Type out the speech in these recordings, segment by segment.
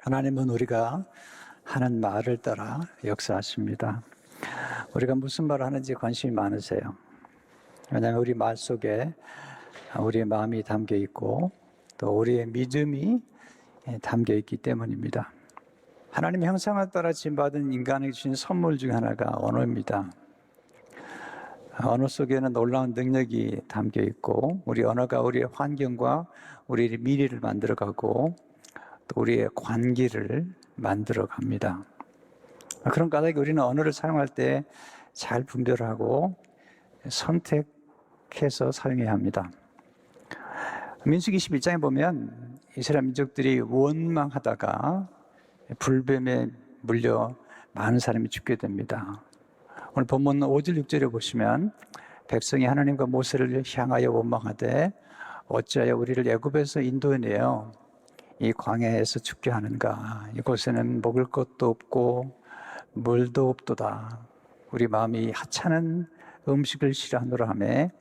하나님은 우리가 하는 말을 따라 역사하십니다. 우리가 무슨 말을 하는지 관심이 많으세요. 왜냐하면 우리 말 속에 우리의 마음이 담겨 있고 또 우리의 믿음이 담겨 있기 때문입니다. 하나님의 형상을 따라 지음받은 인간에게 주신 선물 중 하나가 언어입니다. 언어 속에는 놀라운 능력이 담겨 있고 우리 언어가 우리의 환경과 우리의 미래를 만들어가고 또 우리의 관계를 만들어갑니다. 그런 까닭에 우리는 언어를 사용할 때 잘 분별하고 선택해서 사용해야 합니다. 민수기 21장에 보면 이스라엘 민족들이 원망하다가 불뱀에 물려 많은 사람이 죽게 됩니다. 오늘 본문 5절 6절에 보시면 백성이 하나님과 모세를 향하여 원망하되 어찌하여 우리를 애굽에서 인도해내어 이 광야에서 죽게 하는가. 이곳에는 먹을 것도 없고 물도 없도다. 우리 마음이 하찮은 음식을 싫어하노라 하매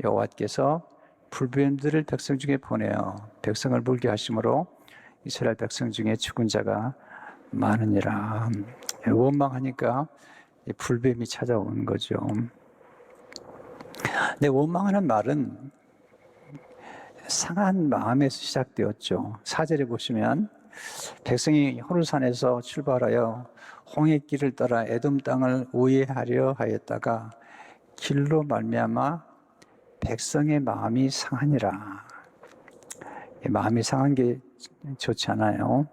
여호와께서 불뱀들을 백성 중에 보내어 백성을 물게 하심으로 이스라엘 백성 중에 죽은 자가 많으니라. 원망하니까 불뱀이 찾아온 거죠. 근데 원망하는 말은 상한 마음에서 시작되었죠. 4절에 보시면 백성이 호르산에서 출발하여 홍해길을 따라 에돔 땅을 우회하려 하였다가 길로 말미암아 백성의 마음이 상하니라. 마음이 상한 게 좋지 않아요.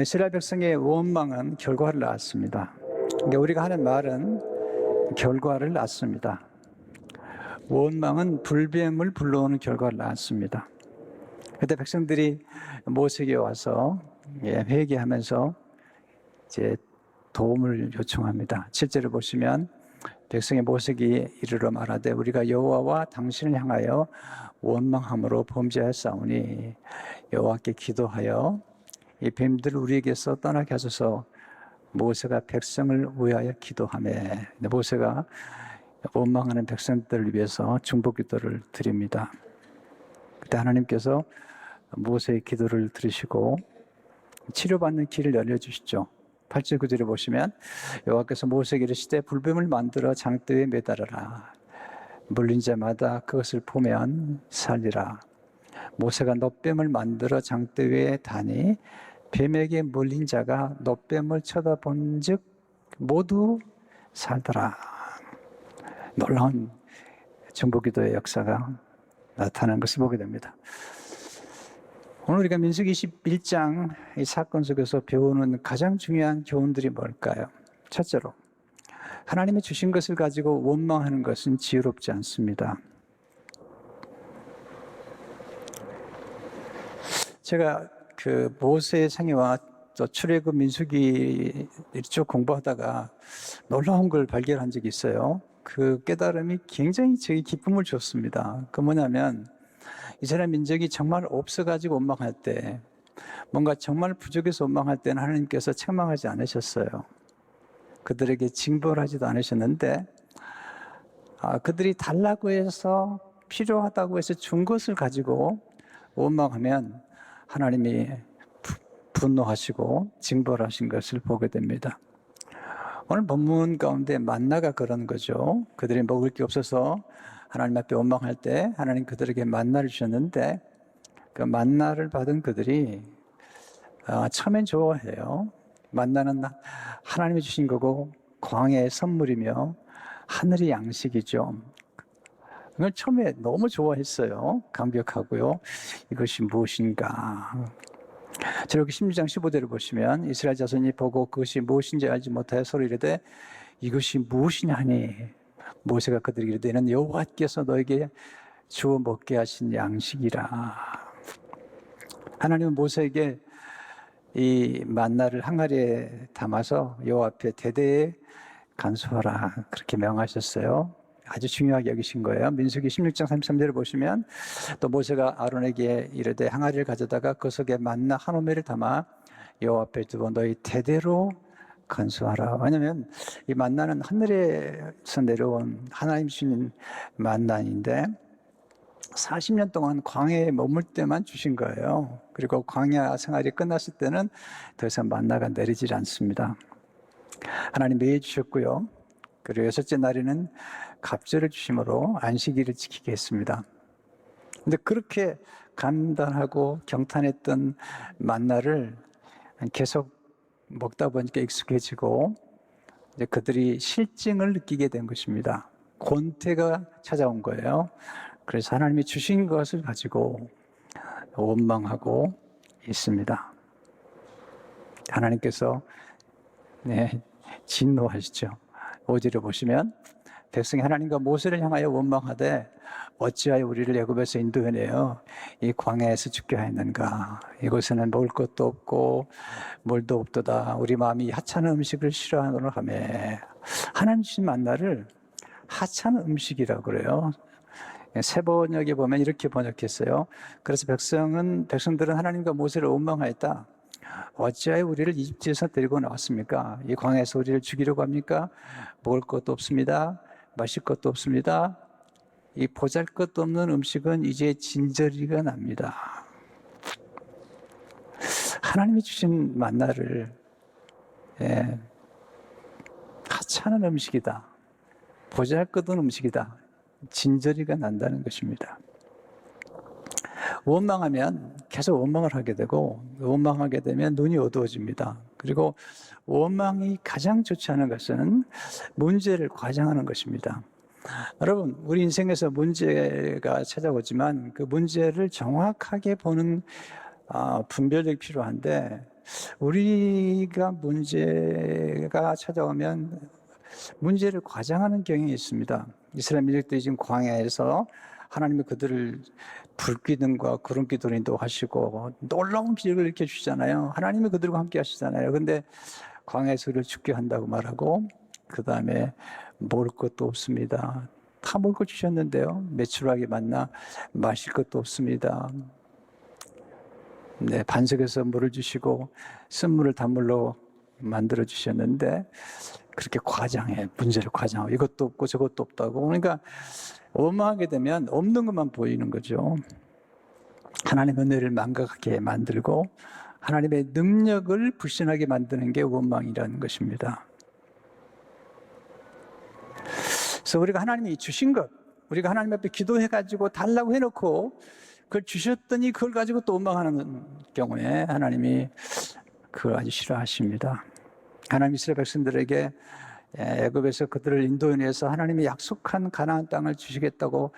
이스라엘 백성의 원망은 결과를 낳았습니다. 그러니까 우리가 하는 말은 결과를 낳습니다. 원망은 불뱀을 불러오는 결과를 낳았습니다. 그때 백성들이 모세에게 와서 회개하면서 이제 도움을 요청합니다. 7절을 보시면 백성의 모세에게 이르러 말하되 우리가 여호와와 당신을 향하여 원망함으로 범죄하였사오니 여호와께 기도하여 이 뱀들을 우리에게서 떠나게 하소서. 모세가 백성을 위하여 기도하매 모세가 원망하는 백성들을 위해서 중보 기도를 드립니다. 그때 하나님께서 모세의 기도를 들으시고 치료받는 길을 열려주시죠. 8절 9절에 보시면 여호와께서 모세에게 이르시되 불뱀을 만들어 장대에 매달아라. 물린 자마다 그것을 보면 살리라. 모세가 놋뱀을 만들어 장대 위에 다니 뱀에게 물린 자가 놋뱀을 쳐다본 즉 모두 살더라. 놀라운 중보기도의 역사가 나타나는 것을 보게 됩니다. 오늘 우리가 민수기 21장 이 사건 속에서 배우는 가장 중요한 교훈들이 뭘까요? 첫째로 하나님이 주신 것을 가지고 원망하는 것은 지혜롭지 않습니다. 제가 그 모세의 생애와 또 출애굽 민수기 쭉 공부하다가 놀라운 걸 발견한 적이 있어요. 그 깨달음이 굉장히 제게 기쁨을 줬습니다. 그 뭐냐면 이스라엘 민족이 정말 없어가지고 원망할 때, 뭔가 정말 부족해서 원망할 때는 하나님께서 책망하지 않으셨어요. 그들에게 징벌하지도 않으셨는데 그들이 달라고 해서 필요하다고 해서 준 것을 가지고 원망하면 하나님이 분노하시고 징벌하신 것을 보게 됩니다. 오늘 본문 가운데 만나가 그런 거죠. 그들이 먹을 게 없어서 하나님 앞에 원망할 때 하나님 그들에게 만나를 주셨는데 그 만나를 받은 그들이 처음엔 좋아해요. 만나는 하나님이 주신 거고 광야의 선물이며 하늘의 양식이죠. 그걸 처음에 너무 좋아했어요. 감격하고요. 이것이 무엇인가. 저렇게 16장 15절을 보시면 이스라엘 자손이 보고 그것이 무엇인지 알지 못하여 서로 이르되 이것이 무엇이냐 하니 모세가 그들에게 이르되 이는 여호와께서 너에게 주어 먹게 하신 양식이라. 하나님은 모세에게 이 만나를 항아리에 담아서 여호와 앞에 대대에 간수하라 그렇게 명하셨어요. 아주 중요하게 여기신 거예요. 민수기 16장 33절을 보시면 또 모세가 아론에게 이르되 항아리를 가져다가 그 속에 만나 한 오매를 담아 여호와 앞에 두고 너희 대대로 간수하라. 왜냐하면 이 만나는 하늘에서 내려온 하나님 주신 만나인데 40년 동안 광야에 머물 때만 주신 거예요. 그리고 광야 생활이 끝났을 때는 더 이상 만나가 내리질 않습니다. 하나님 매일 주셨고요. 그리고 여섯째 날에는 갑절을 주심으로 안식일을 지키게 했습니다. 근데 그렇게 간단하고 경탄했던 만나를 계속 먹다 보니까 익숙해지고 이제 그들이 실증을 느끼게 된 것입니다. 권태가 찾아온 거예요. 그래서 하나님이 주신 것을 가지고 원망하고 있습니다. 하나님께서 진노하시죠. 5절에 보시면 백성이 하나님과 모세를 향하여 원망하되 어찌하여 우리를 애굽에서 인도해내어 이 광야에서 죽게 하였는가. 이곳에는 먹을 것도 없고 물도 없도다. 우리 마음이 하찮은 음식을 싫어하노라 하며. 하나님 주신 만나를 하찮은 음식이라고 그래요. 새 번역에 보면 이렇게 번역했어요. 그래서 백성들은 하나님과 모세를 원망하였다. 어찌하여 우리를 이집트에서 데리고 나왔습니까? 이 광야에서 우리를 죽이려고 합니까? 먹을 것도 없습니다. 마실 것도 없습니다. 이 보잘것도 없는 음식은 이제 진저리가 납니다. 하나님이 주신 만나를 하찮은 음식이다. 보잘것없는 음식이다. 진저리가 난다는 것입니다. 원망하면 계속 원망을 하게 되고 원망하게 되면 눈이 어두워집니다. 그리고 원망이 가장 좋지 않은 것은 문제를 과장하는 것입니다. 여러분, 우리 인생에서 문제가 찾아오지만 그 문제를 정확하게 보는 분별력이 필요한데 우리가 문제가 찾아오면 문제를 과장하는 경향이 있습니다. 이스라엘 민족들이 지금 광야에서 하나님이 그들을 불기둥과 구름기둥으로 인도하시고 놀라운 기적을 일으켜 주시잖아요. 하나님이 그들과 함께 하시잖아요. 근데 광야에서 그를 죽게 한다고 말하고 그 다음에 먹을 것도 없습니다. 다 먹을 것 주셨는데요. 매출하게 만나 마실 것도 없습니다. 반석에서 물을 주시고 쓴물을 단물로 만들어 주셨는데 그렇게 과장해. 문제를 과장하고 이것도 없고 저것도 없다고. 그러니까 원망하게 되면 없는 것만 보이는 거죠. 하나님의 은혜를 망각하게 만들고 하나님의 능력을 불신하게 만드는 게 원망이라는 것입니다. 그래서 우리가 하나님이 주신 것, 우리가 하나님 앞에 기도해가지고 달라고 해놓고 그걸 주셨더니 그걸 가지고 또 원망하는 경우에 하나님이 그걸 아주 싫어하십니다. 하나님 이스라엘 백성들에게 애굽에서 그들을 인도해내서 하나님이 약속한 가나안 땅을 주시겠다고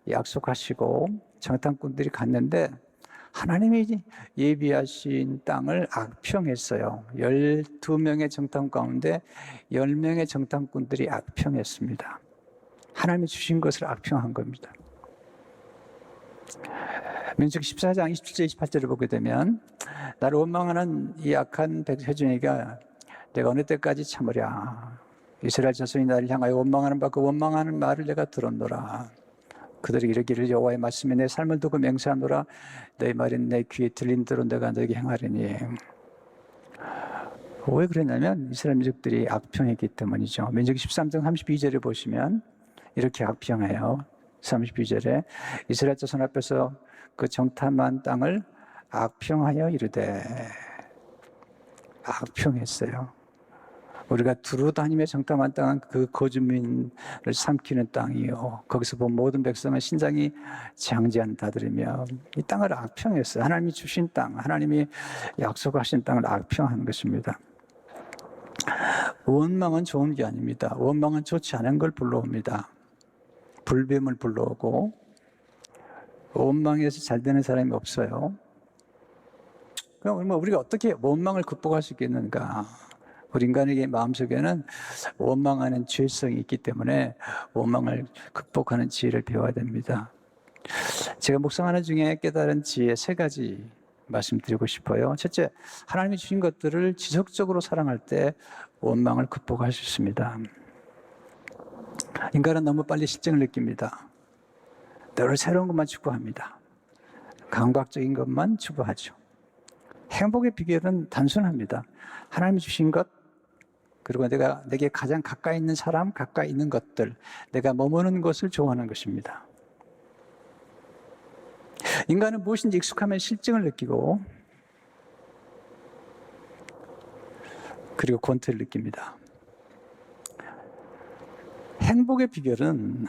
약속하시고 정탐꾼들이 갔는데 하나님이 예비하신 땅을 악평했어요. 12명의 정탐 가운데 10명의 정탐꾼들이 악평했습니다. 하나님이 주신 것을 악평한 겁니다. 민수기 14장 27절 28절을 보게 되면 나를 원망하는 이 악한 회중이가 내가 어느 때까지 참으랴. 이스라엘 자손이 나를 향하여 원망하는 바 그 원망하는 말을 내가 들었노라. 그들이 이르기를 여호와의 말씀에 내 삶을 두고 맹세하노라. 너희 말은 내 귀에 들린 대로 내가 너에게 행하리니. 왜 그랬냐면 이스라엘 민족들이 악평했기 때문이죠. 민수기 13장 32절에 보시면 이렇게 악평해요. 32절에 이스라엘 자손 앞에서 그 정탐한 땅을 악평하여 이르되. 악평했어요. 우리가 두루 다니며 정탐한 땅은 그 거주민을 삼키는 땅이요. 거기서 본 모든 백성은 신장이 장지한다들이며 이 땅을 악평했어요. 하나님이 주신 땅, 하나님이 약속하신 땅을 악평한 것입니다. 원망은 좋은 게 아닙니다. 원망은 좋지 않은 걸 불러옵니다. 불뱀을 불러오고 원망에서 잘 되는 사람이 없어요. 그럼 우리가 어떻게 원망을 극복할 수 있겠는가? 우리 인간에게 마음속에는 원망하는 죄성이 있기 때문에 원망을 극복하는 지혜를 배워야 됩니다. 제가 묵상하는 중에 깨달은 지혜 3가지 말씀드리고 싶어요. 첫째, 하나님이 주신 것들을 지속적으로 사랑할 때 원망을 극복할 수 있습니다. 인간은 너무 빨리 실증을 느낍니다. 늘 새로운 것만 추구합니다. 강박적인 것만 추구하죠. 행복의 비결은 단순합니다. 하나님이 주신 것, 그리고 내게 가장 가까이 있는 사람, 가까이 있는 것들, 내가 머무는 것을 좋아하는 것입니다. 인간은 무엇인지 익숙하면 실증을 느끼고 그리고 권태를 느낍니다. 행복의 비결은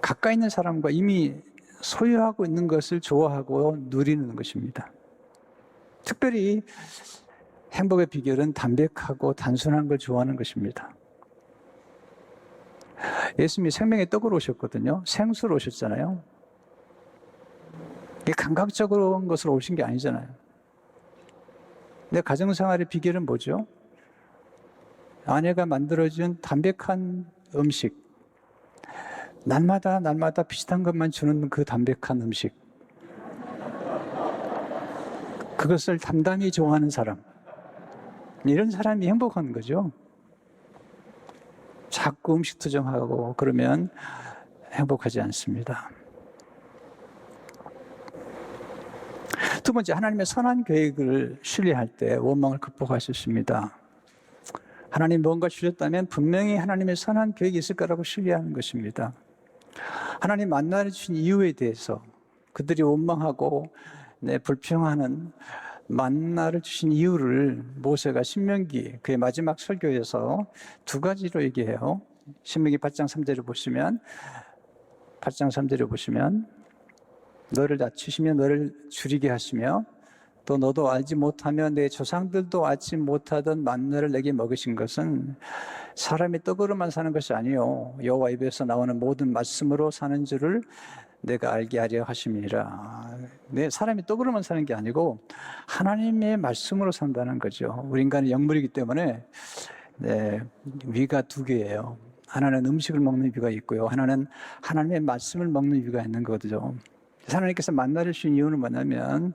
가까이 있는 사람과 이미 소유하고 있는 것을 좋아하고 누리는 것입니다. 특별히 행복의 비결은 담백하고 단순한 걸 좋아하는 것입니다. 예수님이 생명의 떡으로 오셨거든요. 생수로 오셨잖아요. 이게 감각적으로 온 것으로 오신 게 아니잖아요. 내 가정생활의 비결은 뭐죠? 아내가 만들어준 담백한 음식, 날마다 비슷한 것만 주는 그 담백한 음식, 그것을 담담히 좋아하는 사람, 이런 사람이 행복한 거죠. 자꾸 음식 투정하고 그러면 행복하지 않습니다. 두 번째, 하나님의 선한 계획을 신뢰할 때 원망을 극복할 수 있습니다. 하나님 뭔가 주셨다면 분명히 하나님의 선한 계획이 있을 거라고 신뢰하는 것입니다. 하나님 만나를 주신 이유에 대해서 그들이 원망하고 불평하는 만나를 주신 이유를 모세가 신명기 그의 마지막 설교에서 두 가지로 얘기해요. 신명기 8장 3절을 보시면 너를 낮추시며 너를 줄이게 하시며 또 너도 알지 못하며 내 조상들도 알지 못하던 만나를 내게 먹으신 것은 사람이 떡으로만 사는 것이 아니요 여호와 입에서 나오는 모든 말씀으로 사는 줄을 내가 알게 하려 하심이라. 사람이 떡으로만 사는 게 아니고 하나님의 말씀으로 산다는 거죠. 우리 인간은 영물이기 때문에 위가 두 개예요. 하나는 음식을 먹는 위가 있고요. 하나는 하나님의 말씀을 먹는 위가 있는 거죠. 하나님께서 만나를 주신 이유는 뭐냐면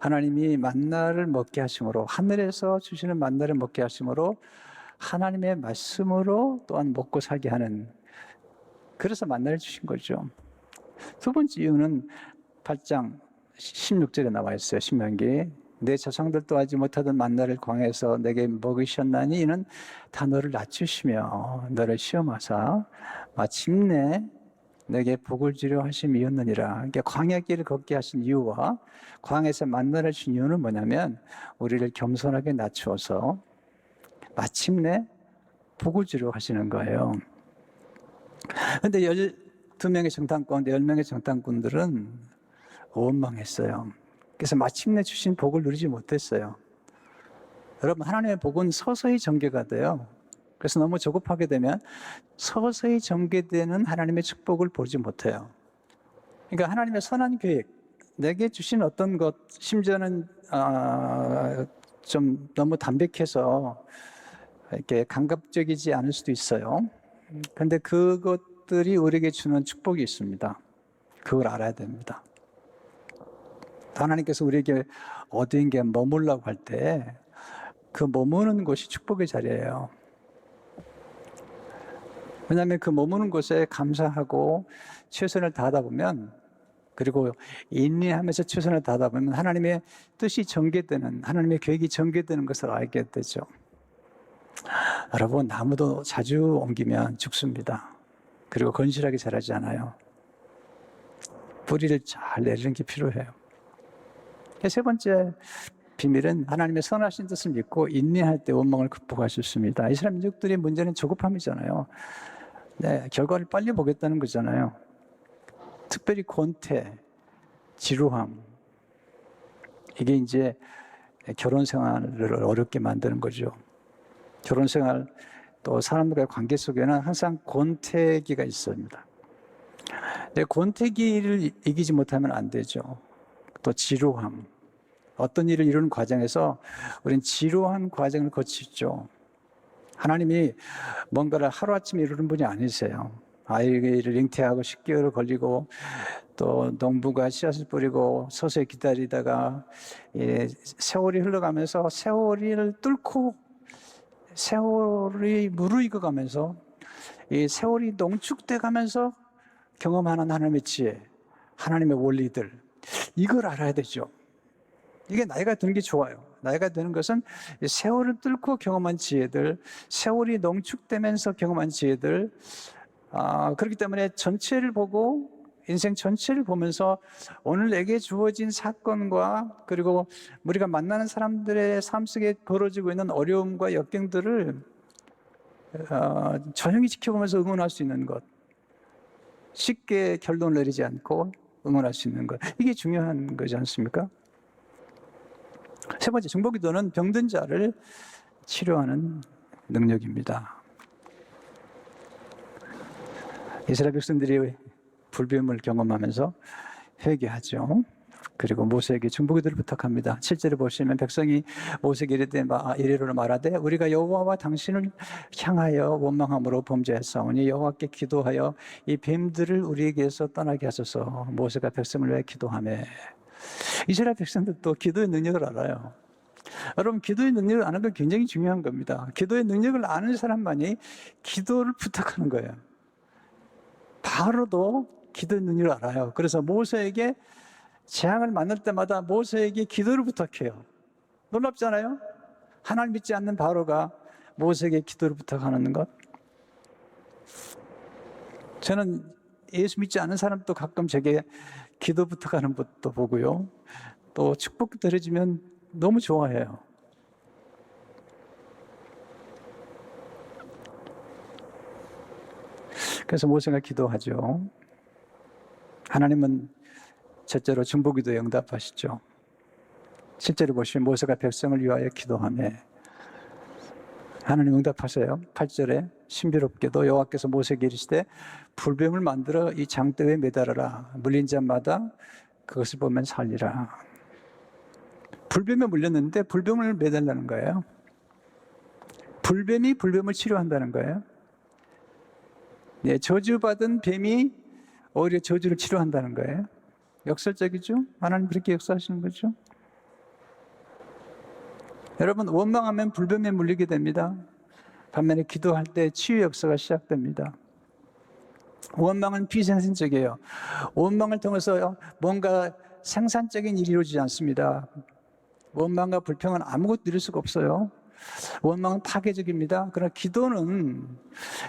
하나님이 만나를 먹게 하심으로, 하늘에서 주시는 만나를 먹게 하심으로 하나님의 말씀으로 또한 먹고 살게 하는, 그래서 만나를 주신 거죠. 두 번째 이유는 8장 16절에 나와 있어요. 신명기 내 조상들도 알지 못하던 만나를 광야에서 내게 먹으셨나니 이는 다 너를 낮추시며 너를 시험하사 마침내 내게 복을 주려 하심이었느니라. 그러니까 광야길을 걷게 하신 이유와 광야에서 만나를 주신 이유는 뭐냐면 우리를 겸손하게 낮추어서 마침내 복을 주려 하시는 거예요. 그런데 12명의 정탐 가운데 10명의 정탐꾼들은 원망했어요. 그래서 마침내 주신 복을 누리지 못했어요. 여러분, 하나님의 복은 서서히 전개가 돼요. 그래서 너무 조급하게 되면 서서히 전개되는 하나님의 축복을 보지 못해요. 그러니까 하나님의 선한 계획, 내게 주신 어떤 것, 심지어는 좀 너무 담백해서 이렇게 감각적이지 않을 수도 있어요. 그런데 그것들이 우리에게 주는 축복이 있습니다. 그걸 알아야 됩니다. 하나님께서 우리에게 어디인가 머물라고 할 때 그 머무는 곳이 축복의 자리예요. 왜냐하면 그 머무는 곳에 감사하고 최선을 다하다 보면, 그리고 인내하면서 최선을 다하다 보면 하나님의 뜻이 전개되는, 하나님의 계획이 전개되는 것을 알게 되죠. 여러분, 나무도 자주 옮기면 죽습니다. 그리고 건실하게 자라지 않아요. 뿌리를 잘 내리는 게 필요해요. 세 번째 비밀은 하나님의 선하신 뜻을 믿고 인내할 때 원망을 극복할 수 있습니다. 이스라엘 민족들의 문제는 조급함이잖아요. 결과를 빨리 보겠다는 거잖아요. 특별히 권태, 지루함, 이게 이제 결혼 생활을 어렵게 만드는 거죠. 결혼 생활, 또 사람들과의 관계 속에는 항상 권태기가 있습니다. 권태기를 이기지 못하면 안 되죠. 또 지루함, 어떤 일을 이루는 과정에서 우리는 지루한 과정을 거치죠. 하나님이 뭔가를 하루아침에 이루는 분이 아니세요. 아이를 잉태하고 10개월 걸리고 또 농부가 씨앗을 뿌리고 서서히 기다리다가 세월이 흘러가면서 세월을 뚫고 세월이 무르익어가면서 이 세월이 농축돼 가면서 경험하는 하나님의 지혜, 하나님의 원리들, 이걸 알아야 되죠. 이게 나이가 드는 게 좋아요. 나이가 드는 것은 세월을 뚫고 경험한 지혜들, 세월이 농축되면서 경험한 지혜들, 그렇기 때문에 전체를 보고 인생 전체를 보면서 오늘 내게 주어진 사건과 그리고 우리가 만나는 사람들의 삶 속에 벌어지고 있는 어려움과 역경들을 조용히 지켜보면서 응원할 수 있는 것, 쉽게 결론을 내리지 않고 응원할 수 있는 것, 이게 중요한 거지 않습니까? 세 번째, 중보기도는 병든 자를 치료하는 능력입니다. 이스라엘 백성들이 불뱀을 경험하면서 회개하죠. 그리고 모세에게 중보기도를 부탁합니다. 7절에 보시면 백성이 모세에게 이르되 말하되 우리가 여호와와 당신을 향하여 원망함으로 범죄했사오니 여호와께 기도하여 이 뱀들을 우리에게서 떠나게 하소서. 모세가 백성을 위해 기도하며, 이스라엘 백성들도 기도의 능력을 알아요. 여러분, 기도의 능력을 아는 건 굉장히 중요한 겁니다. 기도의 능력을 아는 사람만이 기도를 부탁하는 거예요. 바로도 기도의 능력을 알아요. 그래서 모세에게 재앙을 만날 때마다 모세에게 기도를 부탁해요. 놀랍잖아요? 하나님 믿지 않는 바로가 모세에게 기도를 부탁하는 것. 저는 예수 믿지 않는 사람도 가끔 제게 기도 부탁하는 것도 보고요. 또 축복 드려지면 너무 좋아해요. 그래서 모세가 기도하죠. 하나님은 첫째로 중보기도에 응답하시죠. 실제로 보시면 모세가 백성을 위하여 기도하며 하나님 응답하세요. 8절에 신비롭게도 여호와께서 모세에게 이르시되 불뱀을 만들어 이 장대에 매달아라. 물린 자마다 그것을 보면 살리라. 불뱀에 물렸는데 불뱀을 매달라는 거예요. 불뱀이 불뱀을 치료한다는 거예요. 네, 저주받은 뱀이 오히려 저주를 치료한다는 거예요. 역설적이죠? 하나님 그렇게 역사하시는 거죠. 여러분, 원망하면 불뱀에 물리게 됩니다. 반면에 기도할 때 치유 역사가 시작됩니다. 원망은 비생산적이에요. 원망을 통해서 뭔가 생산적인 일이 이루어지지 않습니다. 원망과 불평은 아무것도 이룰 수가 없어요. 원망은 파괴적입니다. 그러나 기도는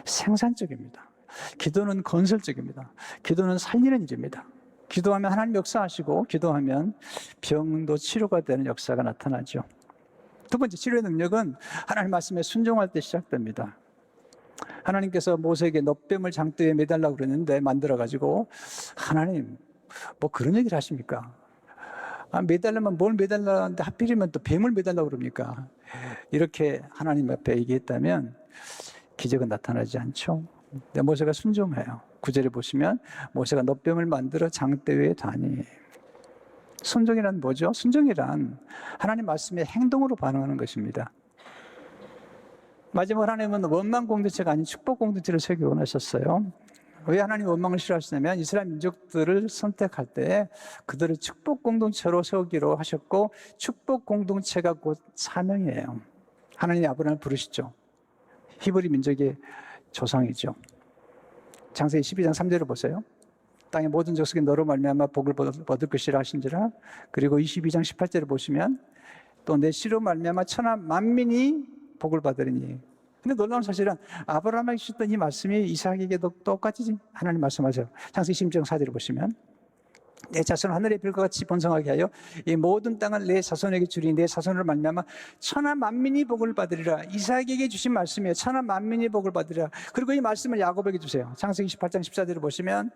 생산적입니다. 기도는 건설적입니다. 기도는 살리는 일입니다. 기도하면 하나님 역사하시고, 기도하면 병도 치료가 되는 역사가 나타나죠. 두 번째, 치료의 능력은 하나님 말씀에 순종할 때 시작됩니다. 하나님께서 모세에게 놋뱀을 장대에 매달라고 그랬는데 만들어가지고, 하나님 뭐 그런 얘기를 하십니까? 매달려면 뭘 매달라는데 하필이면 또 뱀을 매달라고 그럽니까? 이렇게 하나님 앞에 얘기했다면 기적은 나타나지 않죠. 근데 모세가 순종해요. 9절에 보시면 모세가 놋뱀을 만들어 장대 위에 다니. 순종이란 뭐죠? 순종이란 하나님 말씀에 행동으로 반응하는 것입니다. 마지막으로 하나님은 원망 공동체가 아닌 축복 공동체를 세우기 원하셨어요. 왜 하나님 원망을 싫어하시냐면 이스라엘 민족들을 선택할 때 그들을 축복 공동체로 세우기로 하셨고, 축복 공동체가 곧 사명이에요. 하나님이 아브라함을 부르시죠. 히브리 민족의 조상이죠. 창세기 12장 3절을 보세요. 땅의 모든 족속이 너로 말미암아 복을 얻을 것이라 하신지라. 그리고 22장 18절을 보시면 또 내 씨로 말미암아 천하 만민이 복을 받으리니. 근데 놀라운 사실은 아브라함에게 주셨던 이 말씀이 이삭에게도 똑같이 하나님 말씀하세요. 창세기 16장 4절을 보시면 내 자손을 하늘의 별과 같이 번성하게 하여 이 모든 땅을 내 자손에게 주리니 내 자손으로 말미암아 천하 만민이 복을 받으리라. 이삭에게 주신 말씀이에요. 천하 만민이 복을 받으리라. 그리고 이 말씀을 야곱에게 주세요. 창세기 18장 14절을 보시면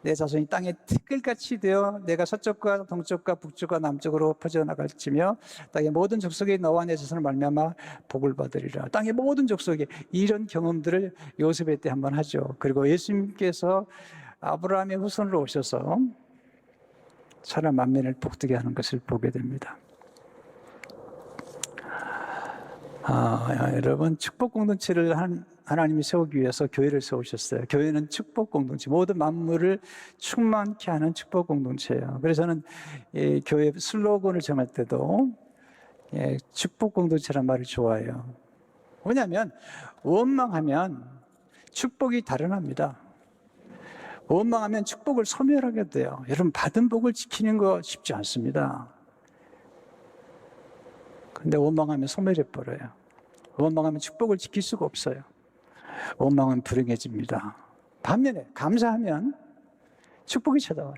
내 자손이 땅에 티끌같이 되어 내가 서쪽과 동쪽과 북쪽과 남쪽으로 퍼져나갈지며 땅의 모든 족속이 너와 내 자손을 말미암아 복을 받으리라. 땅의 모든 족속이 이런 경험들을 요셉의 때 한번 하죠. 그리고 예수님께서 아브라함의 후손으로 오셔서 천하 만민을 복되게 하는 것을 보게 됩니다. 여러분, 축복 공동체를 하나님이 세우기 위해서 교회를 세우셨어요. 교회는 축복 공동체, 모든 만물을 충만케 하는 축복 공동체예요. 그래서 저는 교회 슬로건을 정할 때도 축복 공동체란 말을 좋아해요. 왜냐하면 원망하면 축복이 달아납니다. 원망하면 축복을 소멸하게 돼요. 여러분, 받은 복을 지키는 거 쉽지 않습니다. 근데 원망하면 소멸해버려요. 원망하면 축복을 지킬 수가 없어요. 원망은 불행해집니다. 반면에 감사하면 축복이 찾아와요.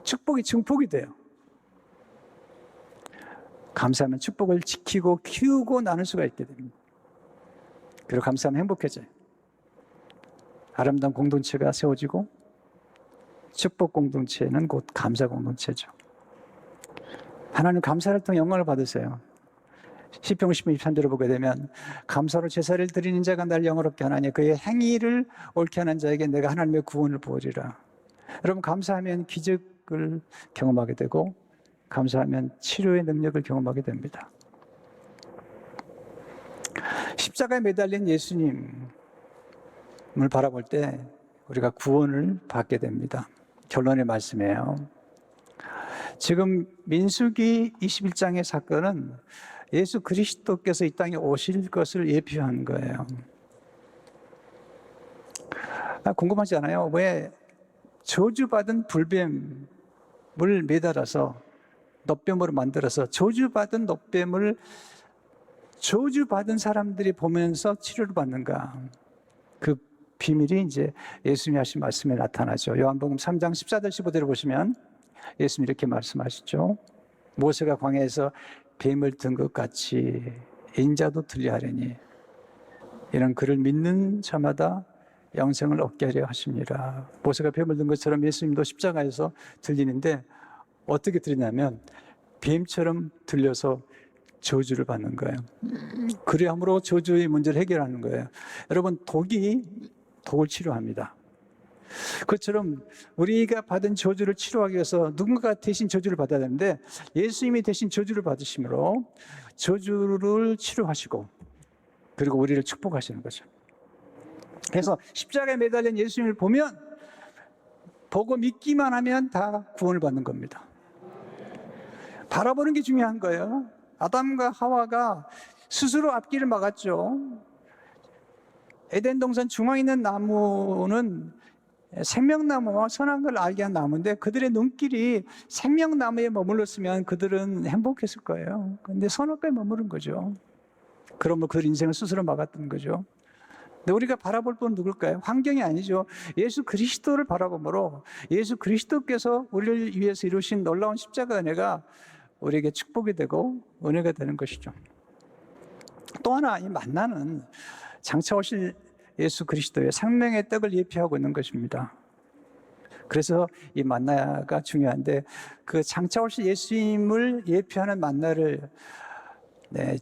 축복이 증폭이 돼요. 감사하면 축복을 지키고 키우고 나눌 수가 있게 됩니다. 그리고 감사하면 행복해져요. 아름다운 공동체가 세워지고 축복 공동체는 곧 감사 공동체죠. 하나님 감사를 통해 영광을 받으세요. 시편 50편 23절을 보게 되면 감사로 제사를 드리는 자가 날 영화롭게 하나니 그의 행위를 옳게 하는 자에게 내가 하나님의 구원을 부으리라. 여러분, 감사하면 기적을 경험하게 되고 감사하면 치료의 능력을 경험하게 됩니다. 십자가에 매달린 예수님을 바라볼 때 우리가 구원을 받게 됩니다. 결론의 말씀이에요. 지금 민수기 21장의 사건은 예수 그리스도께서 이 땅에 오실 것을 예표한 거예요. 궁금하지 않아요? 왜 저주받은 불뱀을 매달아서 놋뱀으로 만들어서 저주받은 놋뱀을 저주받은 사람들이 보면서 치료를 받는가? 그 비밀이 이제 예수님이 하신 말씀에 나타나죠. 요한복음 3장 14절 15절을 보시면 예수님이 이렇게 말씀하시죠. 모세가 광야에서 뱀을 든 것 같이 인자도 들려하려니 이는 그를 믿는 자마다 영생을 얻게 하려 하십니다. 모세가 뱀을 든 것처럼 예수님도 십자가에서 들리는데 어떻게 들리냐면 뱀처럼 들려서 저주를 받는 거예요. 그리함으로 저주의 문제를 해결하는 거예요. 여러분, 독이 독을 치료합니다. 그것처럼 우리가 받은 저주를 치료하기 위해서 누군가 대신 저주를 받아야 되는데 예수님이 대신 저주를 받으심으로 저주를 치료하시고 그리고 우리를 축복하시는 거죠. 그래서 십자가에 매달린 예수님을 보고 믿기만 하면 다 구원을 받는 겁니다. 바라보는 게 중요한 거예요. 아담과 하와가 스스로 앞길을 막았죠. 에덴 동산 중앙에 있는 나무는 생명나무와 선한 걸 알게 한 나무인데 그들의 눈길이 생명나무에 머물렀으면 그들은 행복했을 거예요. 그런데 선악과에 머무른 거죠. 그러면 그들 인생을 스스로 막았던 거죠. 근데 우리가 바라볼 분은 누굴까요? 환경이 아니죠. 예수 그리스도를 바라보므로 예수 그리스도께서 우리를 위해서 이루신 놀라운 십자가 은혜가 우리에게 축복이 되고 은혜가 되는 것이죠. 또 하나, 이 만나는 장차 오실 예수 그리스도의 생명의 떡을 예표하고 있는 것입니다. 그래서 이 만나가 중요한데 그 장차 오실 예수님을 예표하는 만나를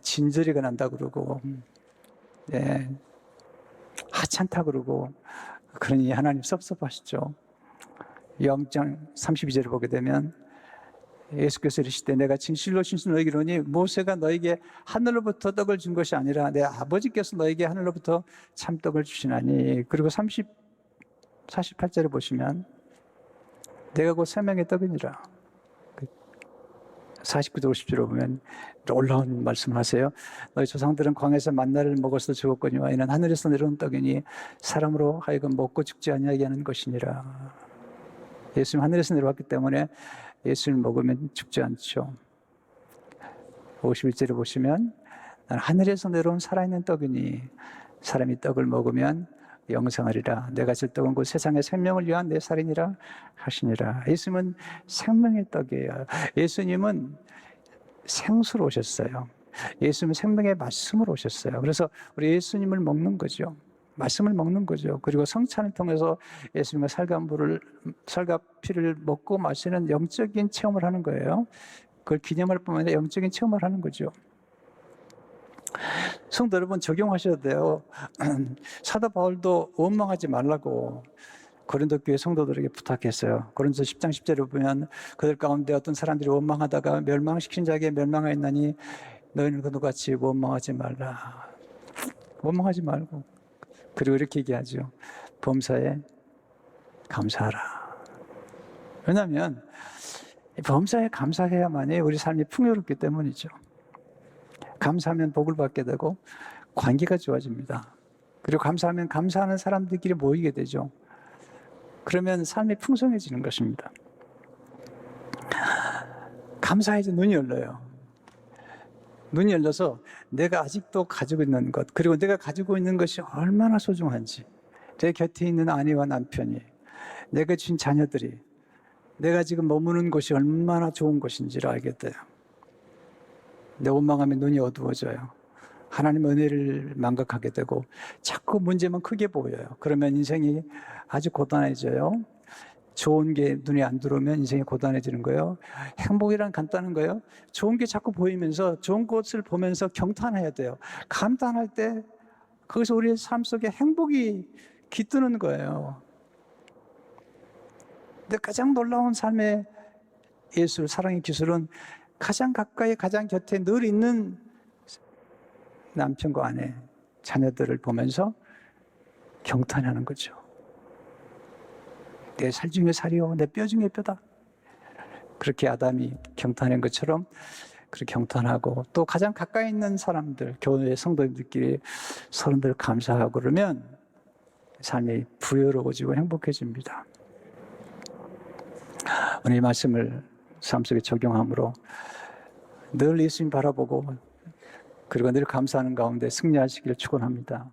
진저리가 난다 그러고 하찮다 그러고 그러니 하나님 섭섭하시죠. 요한장 32절을 보게 되면 예수께서 이르시되 내가 진실로 진실로 너희에게 이르노니 모세가 너에게 하늘로부터 떡을 준 것이 아니라 내 아버지께서 너에게 하늘로부터 참떡을 주시나니. 그리고 48절을 보시면 내가 곧 생명의 떡이니라. 49절 50절을 보면 놀라운 말씀을 하세요. 너희 조상들은 광야에서 만나를 먹어서 죽었거니와 이는 하늘에서 내려온 떡이니 사람으로 하여금 먹고 죽지 아니하게 하는 것이니라. 예수님 하늘에서 내려왔기 때문에 예수를 먹으면 죽지 않죠. 51절을 보시면 난 하늘에서 내려온 살아있는 떡이니 사람이 떡을 먹으면 영생하리라. 내가 줄 떡은 곧 세상의 생명을 위한 내 살이니라 하시니라. 예수님은 생명의 떡이에요. 예수님은 생수로 오셨어요. 예수님은 생명의 말씀으로 오셨어요. 그래서 우리 예수님을 먹는 거죠. 말씀을 먹는 거죠. 그리고 성찬을 통해서 예수님의 살과 피를 먹고 마시는 영적인 체험을 하는 거예요. 그걸 기념할 뿐만 아니라 영적인 체험을 하는 거죠. 성도 여러분, 적용하셔야 돼요. 사도 바울도 원망하지 말라고 고린도 교회 성도들에게 부탁했어요. 고린도 10장 10절을 보면 그들 가운데 어떤 사람들이 원망하다가 멸망시킨 자에게 멸망하였나니 너희는 그와 같이 원망하지 말라. 원망하지 말고. 그리고 이렇게 얘기하죠. 범사에 감사하라. 왜냐하면 범사에 감사해야만이 우리 삶이 풍요롭기 때문이죠. 감사하면 복을 받게 되고 관계가 좋아집니다. 그리고 감사하면 감사하는 사람들끼리 모이게 되죠. 그러면 삶이 풍성해지는 것입니다. 감사해서 눈이 열려요. 눈이 열려서 내가 아직도 가지고 있는 것, 그리고 내가 가지고 있는 것이 얼마나 소중한지, 내 곁에 있는 아내와 남편이, 내가 주신 자녀들이 내가 지금 머무는 곳이 얼마나 좋은 곳인지를 알게 돼요. 내 원망하면 눈이 어두워져요. 하나님의 은혜를 망각하게 되고 자꾸 문제만 크게 보여요. 그러면 인생이 아주 고단해져요. 좋은 게 눈에 안 들어오면 인생이 고단해지는 거예요. 행복이란 간단한 거예요. 좋은 게 자꾸 보이면서 좋은 것을 보면서 경탄해야 돼요. 감탄할 때 거기서 우리의 삶 속에 행복이 깃드는 거예요. 근데 가장 놀라운 삶의 예술, 사랑의 기술은 가장 가까이, 가장 곁에 늘 있는 남편과 아내, 자녀들을 보면서 경탄하는 거죠. 내 살 중에 살이요, 내 뼈 중에 뼈다. 그렇게 아담이 경탄한 것처럼 그렇게 경탄하고, 또 가장 가까이 있는 사람들, 교회 성도들끼리 서로들 감사하고 그러면 삶이 부여로워지고 행복해집니다. 오늘 이 말씀을 삶 속에 적용함으로 늘 예수님 바라보고 그리고 늘 감사하는 가운데 승리하시기를 축원합니다.